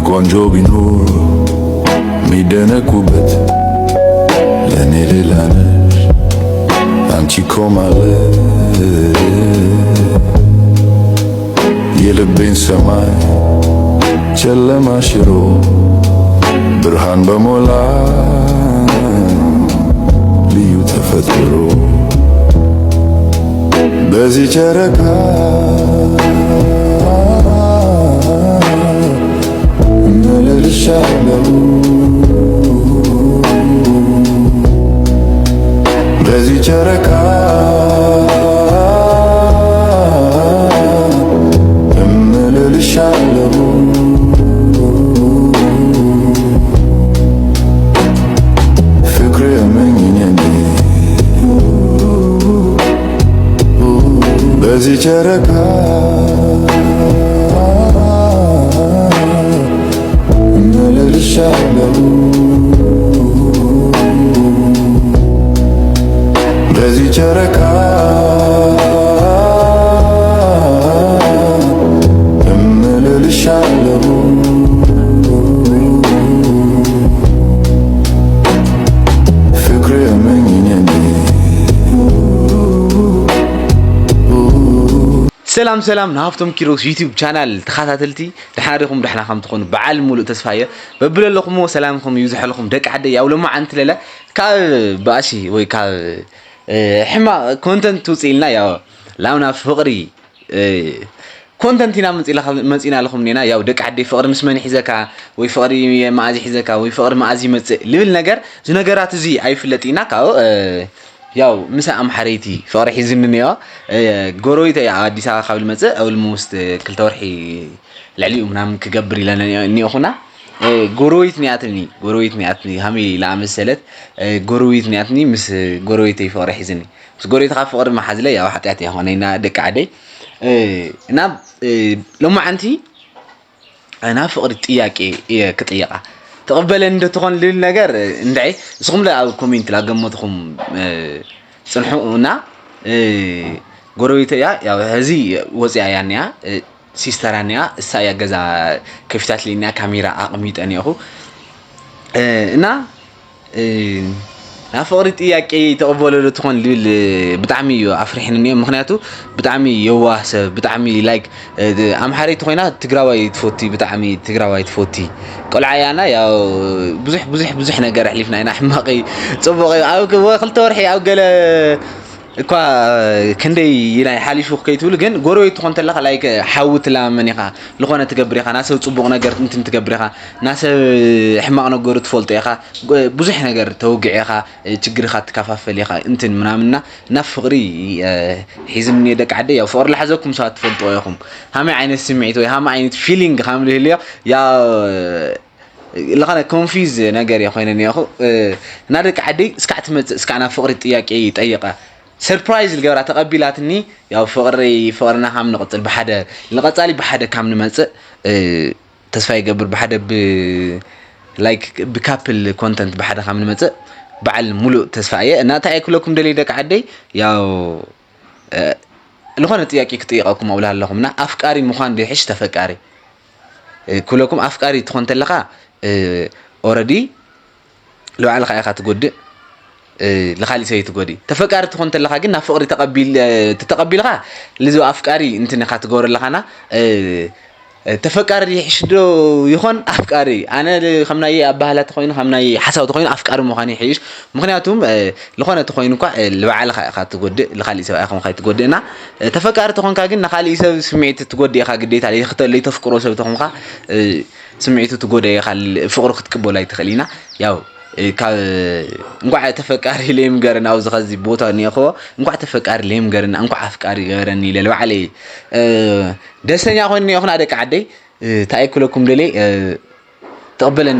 ቆንጆ ቢኖር ሚደነቁበት ለኔ ሌላ ነሽ አንቺ እኮ ማለት የልቤን ሰማይ ጨለማ ሽሮ ብርሃን በሞላ ልዩ ተፈጥሮ በዚህ ጨረቃ እመልልሻለሁ በዚህ ጨረቃ እመልልሻለሁ ፍቅር የመኝኘኝ በዚህ ጨረቃ እመልልሻለሁ በዚህ ጨረቃ እመልልሻለሁ ፍቅር የመኝኘኝ سلام سلام نهافتم كيروس يوتيوب channel تخاتلتي دحاريكم دحنا خم تكون بعل مولو تسفايه ببل لكم سلامكم يوزح لكم دك عدي او لما عنت لا كا باشي وي كا حما كونتنت توصيلنا يا لاونا فقري كونتنتنا مصينا لكم نينا يا دك عدي فقر مسمن حزكا وي فقري معازي حزكا وي فقر معازي مص لبل ነገር ز ነገራት እዚ አይፍለጢና ካው ያው ምሳ አምሐሬቲ ፈቅሪ ሒዝንኒዮ ጎሮይተ አዲስ አበባ ካብ ልመጽእ አውልሙስት ክልተ ወርሒ ልዕሊኡ ምናምን ክገብር ኢለና ኒኹና ጎሮይት ኒያትኒ ሃሚ ለአመሰለት ጎሮይት ኒያትኒ ምስ ጎሮይተ ፈቅሪ ሒዝኒ ምስ ጎሮይተ ካብ ፈቅሪ ማሓዝለ ያው ሓጢያት ይኾነና ደቂ ዓደይ እና ለማዓንቲ انا فقر ጥያቄ ክጥይቃ تقبل ان تكون للنجار اندعي اسكم لا كومنت لا جمتكم صنحونا غرويتيا يا هذه وصيا يانيا سيسترانيا اسايا غزا كفتات لينا كاميرا اقميط انيو እና ናፈቅሪ ጥያቄ ተቀበለሉ ትኾን ልብል ብጣዕሚ አፍሪሕንኒ ምክንያቱ ብጣዕሚ የዋህ ሰብ ብጣዕሚ ላይክ አምሐሪት ኮይና ትግራዋይ ትፎቲ ብጣዕሚ ትግራዋይ ትፎቲ ቆልዓያና ያው ብዙሕ ነገር ሕሊፍና ኢና ሕማቂ ጽቡቕ አው ክልተ ወርሒ አው ገለ እኳ ክንደይ ይላይ ሓሊፉ ከይትብል ግን ጎረቤት ትኾን ተለኻ ላይክ ሓውት ላመኒኻ ለኾነ ትገብሪኻ ናሰብ ጽቡቕ ነገር እንትን ትገብሪኻ ናሰብ ሕማቕ ነገር ትፈልጦ ኢኻ ብዙሕ ነገር ተወግዒኻ ችግርኻ ትካፋፈል ኢኻ እንትን ምናምንና ናብ ፍቅሪ ሒዝምኒ ደቂ ዓደይ ያው ፍቅሪ ለሓዘኩም ሰባት ትፈልጦ ኢኹም ሃመይ ዓይነት ስምዒት ወይ ሃመይ ዓይነት ፊሊንግ ከም ልህልዮ ያ لغنا كونفيز ነገር ይኾነኒ ኢኹ ና ደቂ ዓደይ እስካዕ ትመጽእ እስካዕና ፍቅሪ ጥያቄ ይጠይቃ سربرايز الجورة تقبلاتني يا فقرنا هم نقتل بحدا نقتالي بحدا كم نمسك تسفاي قبل بحدا لايك بكابل كونتنت بحدا كم نمسك بعل ملو تسفاي أنا تعي كلكم دليل دك عدي يا لغنا تياكي كتيقكم أولها لهم نا أفكاري مخان بيحش تفكاري كلكم أفكاري تخون تلقى already لو على خيخات تقول لخالي سيت قدي تفكرت كنت لها قلنا فقري تتقبلها لذو أفكاري أنت نخات جور لخنا تفكر يحشدو يخون أفكاري أنا خمنا أبهلا تخوين خمنا حسوا تخوين أفكار مخاني حيش مخنياتهم لخونا تخوين كوا لوعل خات قدي لخالي سوا أخم خات قدينا تفكرت تخون كأجن خالي سوا سمعت تقدي خا قديت عليه خت اللي تفكروا سوا تخون خا سمعت تقدي خال فقر خت كبولاي تخلينا ياو እንኳዕ ተፈቃሪ ለይም ገረና አው ዝኸዚ ቦታ ንይხო እንኳዕ ተፈቃሪ ለይም ገረና እንኳዕ አፍቃሪ ገረኒ ለልባዕለ ደስተኛ ኮይኒ ይኹና ደቂ ዓደይ ታይኩለኩም ደለ ተቀበለን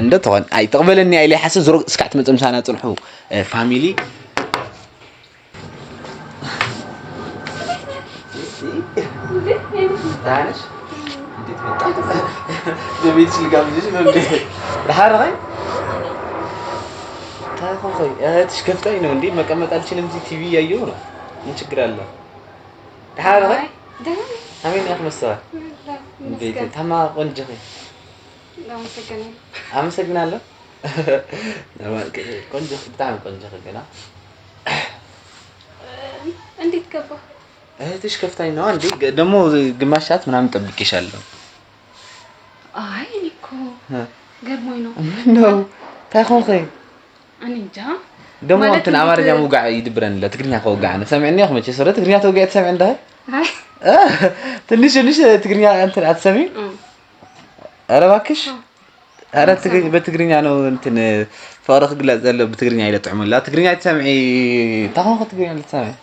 እንደትኾን አይ ተቀበለኒ አይለ ሓሰብ ዝሮ እስካዕት መጽምሳና ጽልሑ ፋሚሊ ታነሽ بيتش اللي قام يجي من ده الحارة غير تاخذ خوي تشكفتي إنه عندي ما كملت ألشي لمزي تي في أيونا من شكر الله الحارة غير همين يا خمسة እንዴት ተማ ቆንጆ አመሰግናለሁ። ቆንጆ በጣም ቆንጆ ገና እንዴት ገባ? እህትሽ ከፍታኝ ነው እንዴ? ደግሞ ግማሽ ሰዓት ምናምን ጠብቄሻለሁ። አይ እኔ እኮ ገርሞኝ ነው። ነው ታይኾን ኸይ እኔ እንጃ ደግሞ እንትን አማርኛ ሙጋዕ ይድብረን ለትግርኛ ከወጋዕና ሰምዕኒ ያው መቼ ሰረ ትግርኛ ተወጋዕ ተሰምዕ እንደ አይ ትንሽ ትግርኛ እንትን አትሰሚም? ኧረ እባክሽ ኧረ በትግርኛ ነው እንትን ፍቅሪ ክግለጽ ዘሎ በትግርኛ ይለጥዕሙላ ትግርኛ ትሰምዒ ታኾን ትግርኛ ልትሰምዒ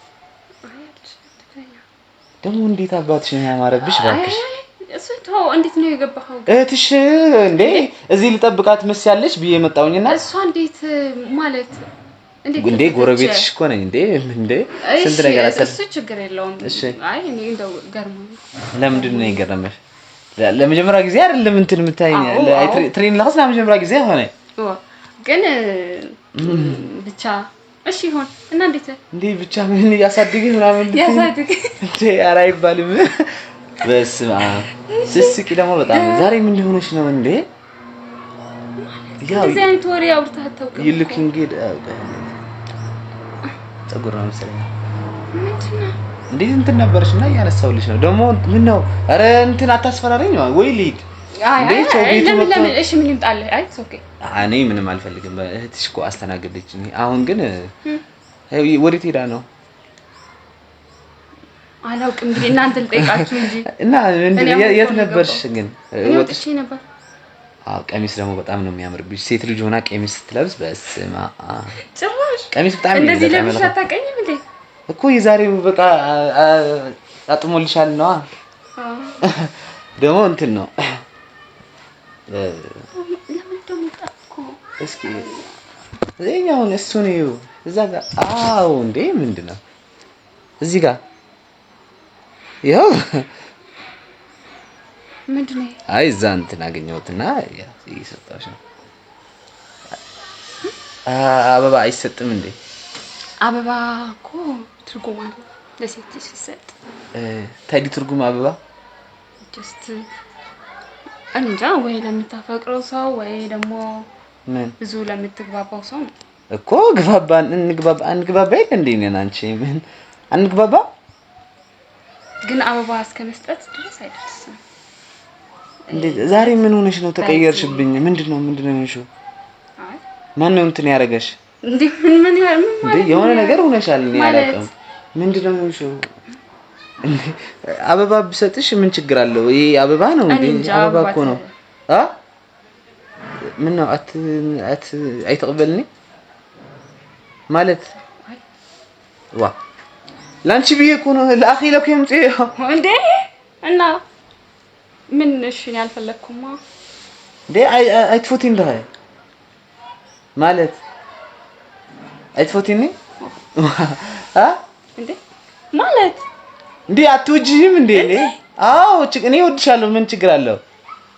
ደግሞ እንዴት አባትሽ ነው ያማረብሽ እባክሽ እሱቶ እንዴት ነው የገባኸው? እህትሽ እንዴ እዚህ ልጠብቃት መስያለሽ ብዬ መጣውኝና እሷ እንዴት ማለት እንዴ ጎረቤትሽ እኮ ነኝ እንዴ ስንት ነገር አሰል እሱ ችግር የለውም። አይ እኔ እንደው ገርሞኝ ለምንድን ነው የገረመሽ? ለመጀመሪያ ጊዜ አይደለም እንትን የምታይኝ ትሬን ላስ ለመጀመሪያ ጊዜ ሆነ ግን ብቻ እሺ ይሁን እና እንዴ ብቻ ምን ያሳድግህ ምናምን ያሳድግ እንዴ ኧረ አይባልም። በስመ አብ ስስቂ ደግሞ በጣም ዛሬ ምን ሆነሽ ነው እንዴ? ያው ዘይት ወሬ አውርተህ አታውቅም። you looking good ፀጉር ነው መሰለኝ ምንድነው እንዴ እንትን ነበርሽና ያነሳውልሽ ነው ደግሞ ምን ነው? ኧረ እንትን አታስፈራረኝ ወይ ልሂድ ለምን እሺ ምን ይምጣልህ? አይ ኦኬ እኔ ምንም አልፈልግም። እህትሽ እኮ አስተናገደችኝ። አሁን ግን ወዴት ሄዳ ነው አላውቅም። እንግዲህ እናንተ ልጠይቃችሁ እንጂ እና የት ነበርሽ ግን? ወጥቼ ነበር። ቀሚስ ደግሞ በጣም ነው የሚያምርብሽ። ሴት ልጅ ሆና ቀሚስ ስትለብስ በስማ ጭራሽ ቀሚስ በጣም እንደዚህ ለብሽ አታውቀኝም እንዴ? እኮ የዛሬው በቃ አጥሞልሻል ነው ደግሞ እንትን ነው ለምን ደሞ ጠቆ እስኪ እኛውን እሱ ነው እዛ ጋር አው እንዴ ምንድነው እዚህ ጋር ያው ምንድነው? አይ እዛ እንትን አገኘሁትና ይሰጣሽ ነው። አበባ አይሰጥም እንዴ? አበባ እኮ ትርጉም አለው ለሴት ሲሰጥ። ታዲያ ትርጉም አበባ ጀስት እንጃ ወይ ለምታፈቅረው ሰው ወይ ደግሞ ምን ብዙ ለምትግባባው ሰው ነው እኮ እንግባባ ይል እንዴ ነን አንቺ ምን አንግባባ ግን አበባ እስከ መስጠት ድረስ አይደርስም። እንዴ ዛሬ ምን ሆነሽ ነው? ተቀየርሽብኝ። ምንድነው የሆንሽው? አይ ማን ነው እንትን ያረጋሽ? እንዴ ምን የሆነ ነገር ሆነሻል። እኔ አላውቅም። ምንድነው የሆንሽው? አበባ ብሰጥሽ ምን ችግር አለው? ይሄ አበባ ነው እንዴ? አበባ እኮ ነው። ምን ነው አይተቀበልኒ ማለት ዋ ላንቺ ብዬ እኮ ነው ለአኺ ለኩም እንዴ እና ምን እሺ ነው ያልፈለኩማ እንዴ አይትፎቲ እንደ ማለት አይትፎቲኒ እንዴ ማለት እንዴ አትወጂም እንዴ? አዎ እኔ እወድሻለሁ። ምን ችግር አለው?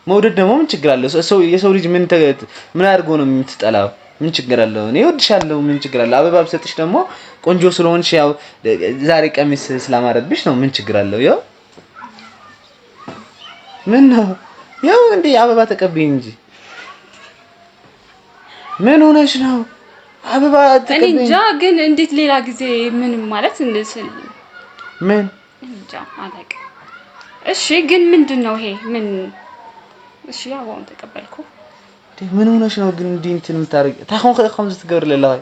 መውደድ ደግሞ ምን ችግር አለው? የሰው ልጅ ምን አድርጎ ነው የምትጠላው? ምን ችግር አለው? እኔ እወድሻለሁ። ምን ችግር አለው? አበባ ብሰጥሽ ደግሞ ቆንጆ ስለሆንሽ ያው ዛሬ ቀሚስ ስላማረብሽ ነው። ምን ችግር አለው? ያው ምን ነው ያው እንዴ አበባ ተቀበይ እንጂ ምን ሆነሽ ነው? አበባ ተቀበይ። እንጃ ግን እንዴት ሌላ ጊዜ ምን ማለት እንስል ምን እንጃ አላውቅም። እሺ ግን ምንድነው ይሄ? ምን እሺ አበባውን ተቀበልኩ። ምን ሆነሽ ነው ግን እንዴ እንትን የምታረጊ? ታኾን ከኸም ዝትገብር ለለይ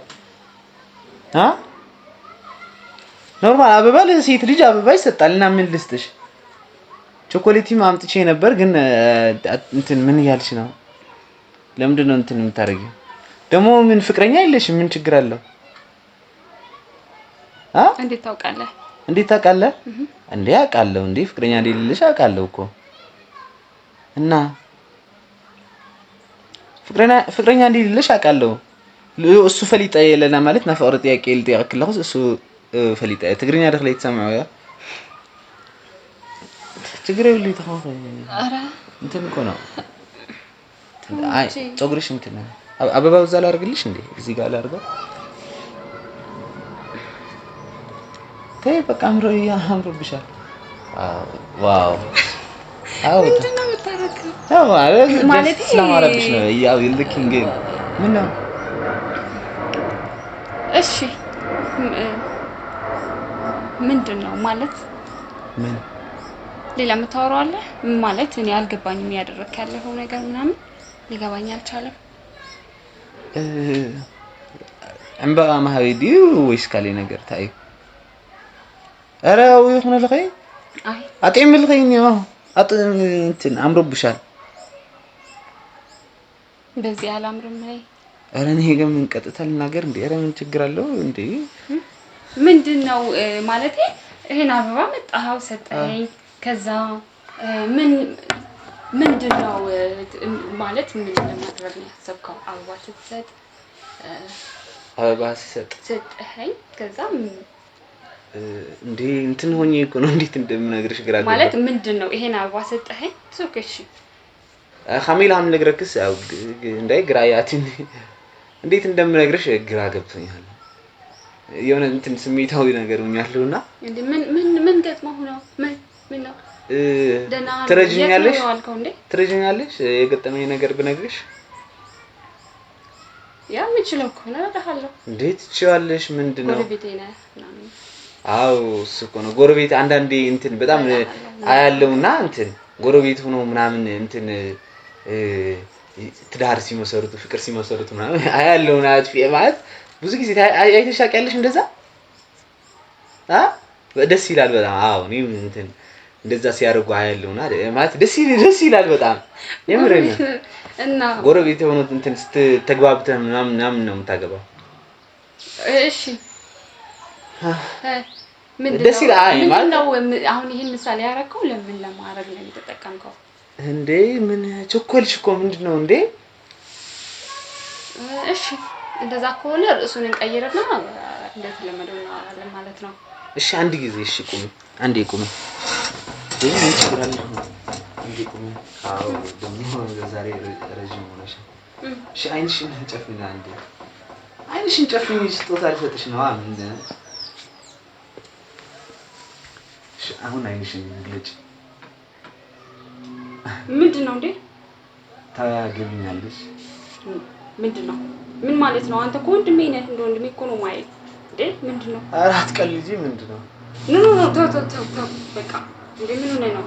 ኖርማል አበባ ለሴት ልጅ አበባ ይሰጣልና ምን ልስጥሽ? ቾኮሌትም አምጥቼ ነበር ግን እንትን ምን ያልሽ ነው? ለምንድን ነው እንትን የምታረጊው? ደግሞ ምን ፍቅረኛ የለሽም? ምን ችግር አለው? እንዴት ታውቃለህ? እንዴት ታውቃለህ? እንዴ አውቃለሁ። እንዴ ፍቅረኛ እንደሌለሽ አውቃለሁ እኮ እና ፍቅረኛ እንደሌለሽ አውቃለሁ። እሱ ፈሊጣ የለና ማለት ናፈቀረ ጥያቄ ልጠይቅልህ እሱ ፈሊጣ ትግርኛ ደክለ ይተሰማው ያ ችግር የለም ተኸው አረ እንትን እኮ ነው። አይ ፀጉርሽ እንትን አበባው እዛ ላድርግልሽ እንዴ? እዚህ ጋር ላድርገው? ተይ በቃ አምሮብሻል። ዋው አዎ ምንድነው የምታረገው? አዎ ማለት ስለማረብሽ ነው ያው ልኪንግ ምን ነው እሺ ምንድነው ማለት ምን ሌላ የምታወራው አለ ማለት እኔ አልገባኝም ያደረክ ያለው ነገር ምናምን ሊገባኝ አልቻለም እንባ ማህበዲው ወይስ ካለ ነገር ታይ አራው ይሁን ለኸይ አይ አጤም ልኸኝ ነው እንትን አምሮብሻል በዚህ አላምርም ላይ አረ እኔ ግን ምን ቀጥታ ልናገር እንዴ አረ ምን ችግር አለው እንዴ ምንድነው ማለት ይሄን አበባ መጣው ሰጠኝ ከዛ ምንድነው ማለት ምን ለማድረግ ነው ያሰብከው አበባ ስትሰጥ አበባ ሰጠኸኝ ከዛ እንዴ እንትን ሆኜ እኮ ነው እንዴት እንደምነግርሽ ግራ ገባ ማለት ምንድነው ይሄን አበባ ሰጠኸኝ ሶከሽ ካሜላም ነግረክስ ያው እንዳይ ግራ ያቲን እንዴት እንደምነግርሽ ግራ ገብቶኛል የሆነ እንትን ስሜታዊ ነገር ሆኛለሁና እንዴ ምን ገጥመው ነው ምን ነው ትረጅኛለሽ የገጠመኝ ነገር ብነግርሽ ያ ምንችለው እኮ ነው አታሃለሁ እንዴት ትችያለሽ ምንድነው ጎረቤቴ ነህ አው እኮ ነው ጎረቤት አንዳንዴ እንትን በጣም አያለውና እንትን ጎረቤት ሆኖ ምናምን እንትን ትዳር ሲመሰርቱ ፍቅር ሲመሰርቱ ምናምን አያለውና አጥፊ ማለት ብዙ ጊዜ አይተሽ ታውቂያለሽ እንደዛ ደስ ይላል በጣም አው እኔ እንትን እንደዛ ሲያርጉ አያለውና ማለት ደስ ይላል በጣም የምሬን እና ጎረቤት ሆኖ እንትን ተግባብተህ ምናምን ነው የምታገባው እሺ ምን ደስ ይላል ማለት ነው አሁን ይሄን ምሳሌ ያረከው ለምን ለማረግ ነው የተጠቀምከው እንዴ ምን ቸኮልሽ እኮ ምንድነው እንዴ እሺ እንደዛ ከሆነ ርዕሱን እንቀይርና እንደተለመደው ነው ማለት ነው እሺ አንድ ጊዜ እሺ ቁሚ አንዴ ቁሚ ይሄን ይችላል አንዴ ቁሚ አው ደግሞ ዛሬ ረጅም ሆነሽ እሺ አይንሽን ጨፍና አንዴ አይንሽን ጨፍኝ ስጦታ ልሰጥሽ ነው ምን እሺ አሁን አይንሽን ግለጭ ምንድነው እንዴ ታገቢኛለሽ ምንድነው ምን ማለት ነው አንተ ወንድሜ ነህ ወንድሜ እኮ ነው ማለት እንዴ ምንድነው አራት ቀልጂ ምንድነው ኖ ተው በቃ እንዴ ምን ሆነ ነው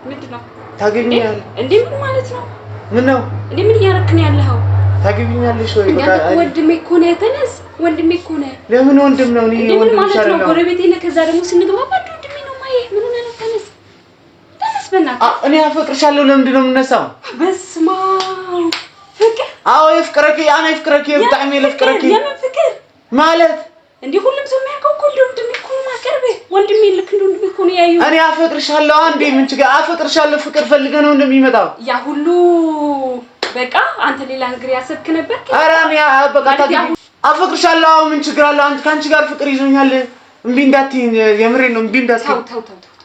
ምንድነው ታገቢኛለሽ እንዴ ምን ማለት ነው ምን ነው እንዴ ምን ያረክ ነው ያለኸው ታገቢኛለሽ ወይ በቃ ወንድሜ እኮ ነው ተነስ ወንድሜ እኮ ነው ለምን ወንድም ነው እኔ ወንድም ማለት ነው ጎረቤቴ ነህ ከዛ ደግሞ ስንግባባ ወንድሜ ነው ማለት ምን ሆነ ነው ተነስ በእናትህ እኔ አፈቅርሻለሁ ለምንድን ነው የምነሳው በስማ ፍቅር አዎ ይፍቅረክ ያኔ ይፍቅረክ በጣም ይፍቅረክ የምን ፍቅር ማለት እንዴ ሁሉም ሰው የሚያውቀው እኮ ወንድሜ እኮ ነው ማቀርበ ወንድሜ ልክ ወንድሜ እኮ ነው ያዩ እኔ አፈቅርሻለሁ አንዴ ምን ችግር አፈቅርሻለሁ ፍቅር ፈልገህ ነው እንደሚመጣው ያ ሁሉ በቃ አንተ ሌላ ነገር ያሰብክ ነበር ኧረ እኔ በቃ አፈቅርሻለሁ ምን ችግር አለ አንተ ካንቺ ጋር ፍቅር ይዞኛል እምቢ እንዳትይኝ የምሬን ነው እምቢ እንዳትይኝ ተው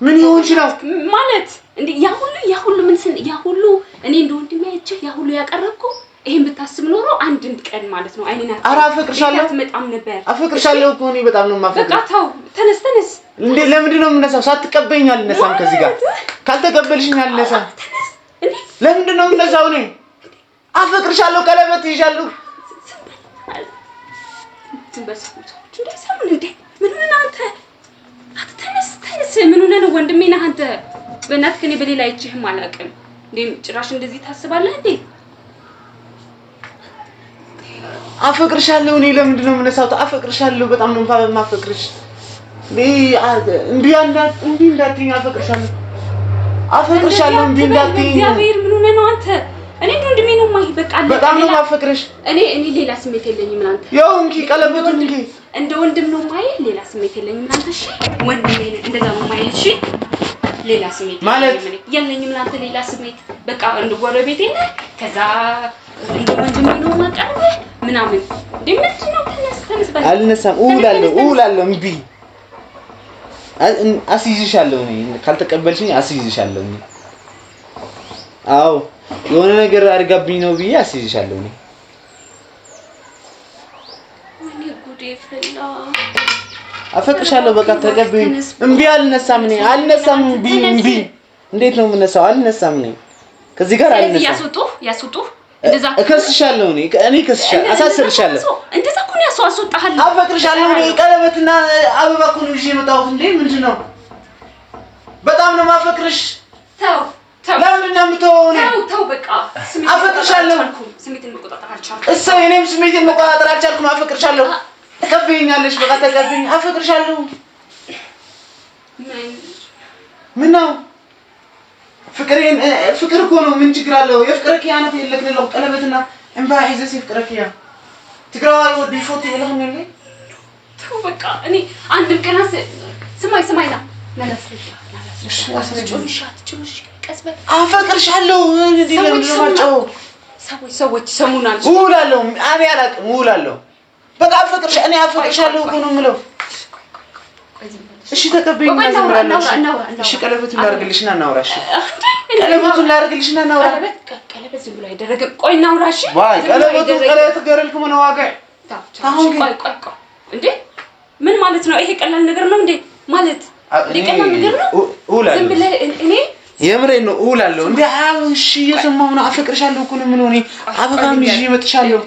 ምን ይሆን ይችላል ማለት እንዴ ያ ሁሉ ምን ያ ሁሉ እኔ እንደ ወንድሜ አይቼ ያ ሁሉ ያቀረብኩ ይሄን ብታስብ ኖሮ አንድ ቀን ማለት ነው አይኔና አፈቅርሻለሁ መጣም ነበር አፈቅርሻለሁ እኮ እኔ በጣም ነው ማፈቅር በቃ ተው ተነስ እንዴ ለምንድን ነው የምነሳው ሳትቀበይኝ አልነሳም ከዚህ ጋር ካልተቀበልሽኝ አልነሳም እንዴ ለምንድን ነው የምነሳው እኔ አፈቅርሻለሁ ቀለበት ይዣለሁ ትንበስኩት እንደሰምን እንዴ ምን ሆነ አንተ ተነስ ምን ሆነ ነው ወንድሜ ነህ አንተ በእናትህ እኔ በሌላ አይቼህም አላውቅም እንዴ ጭራሽ እንደዚህ ታስባለህ እንዴ አፈቅርሻለሁ እኔ ለምንድን ነው የምነሳው አፈቅርሻለሁ በጣም ነው ማፈቅርሽ እንዴ እንዳትይኝ አፈቅርሻለሁ እንዴ እንዳትይኝ እግዚአብሔር ምን ሆነ ነው አንተ እኔ ወንድሜ ነው ማይ በቃ በጣም ነው ማፈቅርሽ እኔ ሌላ ስሜት የለኝም አንተ ያው እንኪ ቀለበቱን እንኪ እንደ ወንድም ነው ማይ ሌላ ስሜት የለኝም አንተ እሺ ወንድሜ እንደዛ ነው ማይ እሺ ሌላ ስሜት የለኝም አንተ ሌላ ስሜት በቃ እንደ ጎረቤቴ ነህ ከዛ እንደ ወንድሜ ነው ማቀርበ ምናምን ደምት ነው ተነስ አልነሳም እውላለሁ እምቢ አስይዝሻለሁ እኔ ካልተቀበልሽኝ አስይዝሻለሁ እኔ አዎ የሆነ ነገር አድርጋብኝ ነው ብዬ አስይዝሻለሁ እኔ ወይኔ ጉዴ ፈላ አፈቅርሻለሁ በቃ ተቀበይኝ እምቢ አልነሳም እኔ አልነሳም እምቢ እንዴት ነው የምነሳው? አልነሳም ነኝ ከዚህ ጋር አልነሳም። ያስወጡ እንደዛ እከስሻለሁ እኔ እከስሻለሁ፣ አሳስርሻለሁ። እንደዛ እኮ ነው ያስወጣሃል። አፈቅርሻለሁ እኔ ቀለበትና አበባ እኮ ነው ይዤ የመጣሁት። እንዴ ምንድነው? በጣም ነው ማፈቅርሽ። ተው ለምን ነው የምትተወው? ተው በቃ አፈቅርሻለሁ። ስሜትን መቆጣጠር አልቻልኩም። እሰይ እኔም ስሜትን መቆጣጠር አልቻልኩም። አፈቅርሻለሁ። ተቀበይኛለሽ? በቃ ተቀበይኝ። አፈቅርሻለሁ። ምን ነው ፍቅር እኮ ነው። ምን ችግር አለው? የፍቅርክ ያነት የለክለው ቀለበትና እንባ ይዘሽ የፍቅርክ ያ ትግራዋይ ወዲ ፎቶ የለህም እንዴ? ተው በቃ እኔ አንድም ቀን ስማይና አፈቅርሻለሁ። እንዴ ለምን ማጫው ሰዎች ሰሙናል። ውላለሁ እኔ አላውቅም። ውላለሁ በቃ እኔ አፈቅርሻለሁ እኮ ነው የምለው። እሺ ተቀበይኝ። እሺ ቀለበቱን ላድርግልሽና እናውራሽ። ቀለበቱን ላድርግልሽና እናውራ። ቀለበት ዝም ብሎ አይደረግም። ቆይ እናውራሽ። ዋይ ቀለበት ገረልኩ ምን ዋጋ? አሁን ቆይ እንዴ ምን ማለት ነው? ይሄ ቀላል ነገር ነው እንዴ? ማለት ቀላል ነገር ነው? ዝም ብለህ እኔ የምሬን ነው እውላለሁ እንዴ? እሺ እየሰማሁ ነው። አፈቅርሻለሁ እኮ ነው የምለው እኔ። አበባም ይዤ እመጥሻለሁ።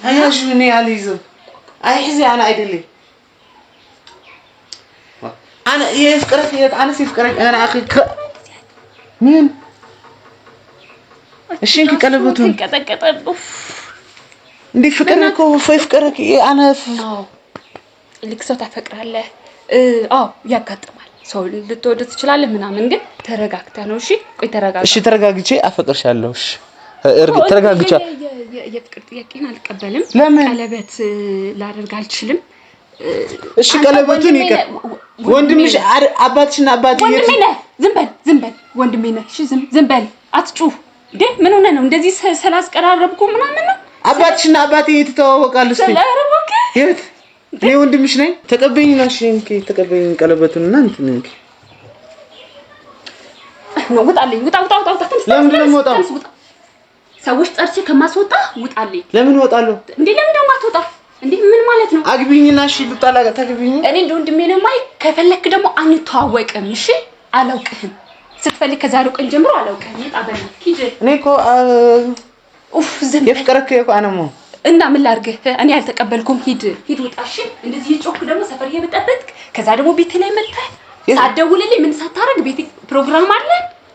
አያዥ እኔ አልይዝም። አይዚ አና አይደለም أنا يفكرك أنا سيفكرك أنا أخي مين؟ إيشين كقلبتون؟ دي فكرك وفكرك أنا اللي كسوت فكر هلا يا كتمال سو اللي تودت تشلال منا من جد ترجعك تانوشي كوي ترجعك إيش ترجعك شيء أفكر شالوش ترجعك شيء يفكر يقين على القبلم لمن؟ قلبت لا رجعت شلم እሺ ቀለበቱን ይቀር ወንድምሽ አባትሽና አባቴ ዝም በል ወንድሜ ነህ። እሺ ዝም በል አትጩህ። እንዴ ምን ሆነ ነው እንደዚህ ስላስቀራረብኩ ምናምን ነው? አባትሽና አባቴ የተተዋወቃሉ። እስቲ የት እኔ ወንድምሽ ነኝ። ተቀበይኝ ነው። እሺ እንኪ ተቀበይኝ ቀለበቱንና እንትን እንኪ ነው። ውጣልኝ። ውጣ ለምን ነው የምወጣው? ሰዎች ጠርቼ ከማስወጣ ውጣልኝ። ለምን እወጣለሁ? እንዴ ለምን ነው የማትወጣ? እንዴ ምን ማለት ነው? አግቢኝና እሺ ልጣላ ታግቢኝ። እኔ እንደ ወንድሜ ነው ማይ ከፈለክ ደግሞ አንተዋወቅም። እሺ አላውቅህም። ስትፈልግ ከዛሬው ቀን ጀምሮ አላውቅህም። አበላ ሂድ። እኔ እኮ የፍቅርክ እኮ አነሞ እና ምን ላድርግህ? እኔ አልተቀበልኩም። ሂድ ውጣ። እሺ እንደዚህ ጮክ ደግሞ ሰፈር እየበጠበጥክ ከዛ ደግሞ ቤት ላይ መጥተህ ሳትደውልልኝ ምን ሳታረግ ቤት ፕሮግራም አለ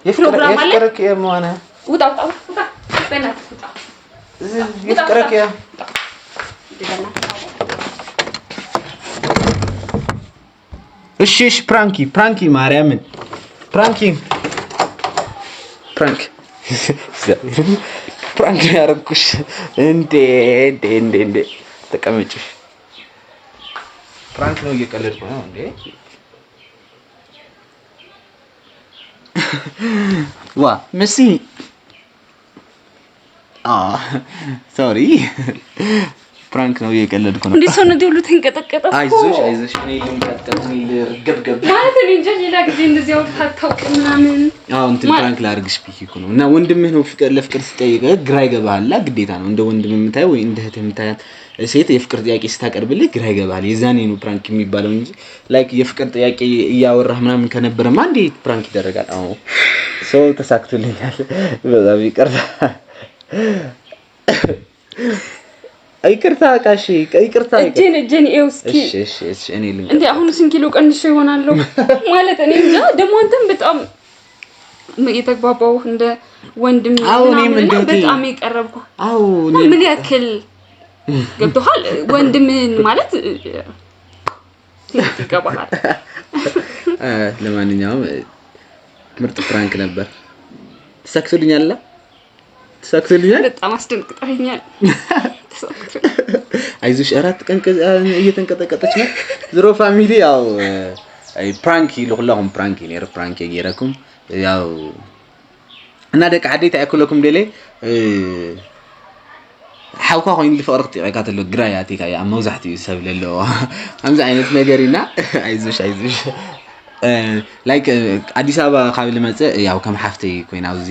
የፍቅርክ የማነ ውጣ በእናትህ ውጣ። የፍቅርክ እሺ ፕራንኪ ማርያምን ፕራንክ ያረኩሽ እንዴ ተቀመጭ። ፕራንክ ነው እየቀለድኩ ነው እንዴ? ዋ መሲ ሶሪ ፕራንክ ነው እየቀለድኩ ነው። እንዴ ሰውነቴ ሁሉ ተንቀጠቀጠ እኮ። አይዞሽ እኔ ልንቀጥቀጥ ነው ልርገብገብ ማለት ነው እንጂ ሌላ ጊዜ እንደዚህ አውጥታ አታውቅም ምናምን። እንትን ፕራንክ ላድርግሽ ብዬሽ እኮ ነው። እና ወንድምህ ነው ለፍቅር ሲጠይቅህ ግራ ይገባሃል። ግዴታ ነው እንደ ወንድም የምታየው ወይ እንደ እህት የምታያት ሴት የፍቅር ጥያቄ ስታቀርብልህ ግራ ይገባሃል። የዛኔ ነው ፕራንክ የሚባለው እንጂ ላይክ የፍቅር ጥያቄ እያወራህ ምናምን ከነበረማ እንዴት ፕራንክ ይደረጋል? ሰው ተሳክቶልኛል። በጣም ይቅርታ ይቅርታ ካሺ ይቅርታ እጄን እስኪ እሺ እኔ ልንገር እንዴ አሁን ስንት ኪሎ ቀንሼ ይሆናል ማለት እኔ እንጃ። ደግሞ አንተም በጣም የተግባባው እንደ ወንድም በጣም የቀረብኩ ምን ያክል ገብቶሃል? ወንድምን ማለት ይገባሃል። ለማንኛውም ምርጥ ፕራንክ ነበር። ተሳክቶልኛል። በጣም አስደንግጠኸኛል። አይዞሽ 4 ቀን እየተንቀጠቀጠች ነው። ዝሮ ፋሚሊ ያው ፕራንክ ይልኹላኩም ፕራንክ ይገረኩም ያው እና ደቂ ዓደይ ታይኩለኩም ደለ ሓውካ ኮይን ልፍቅርክ ጥዕካ ተሎ ግራያቲካ ያ መውዛሕቲ ሰብ ለሎ ከምዚ ዓይነት ነገርና አይዞሽ ላይክ አዲስ አበባ ካብ ልመጽእ ያው ከም ሓፍተይ ኮይና ኣብዚ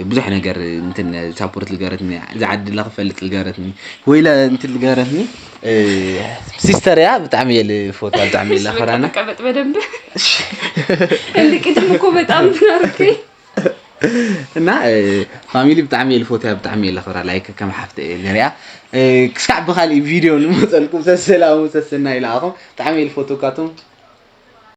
ብዙሕ ነገር እንትን ሳፖርት ልገረትኒ ዝዓዲ ለኽፈልጥ ልገረትኒ ወይላ እንትን ልገረትኒ ሲስተር ያ በጣም የለ ፎቶ በጣም የለ ፈራና ቀበጥ በደንብ እንዴ ቅድም እኮ በጣም ተናርከኝ እና ፋሚሊ በጣም የለ ፎቶ በጣም የለ ፈራ ላይክ ከም ሓፍተ ነሪያ ክስካዕ በኻሊ ቪድዮ ንመፀልኩም ሰላም ሰስና ኢላኹም በጣም የለ ፎቶ ካቱም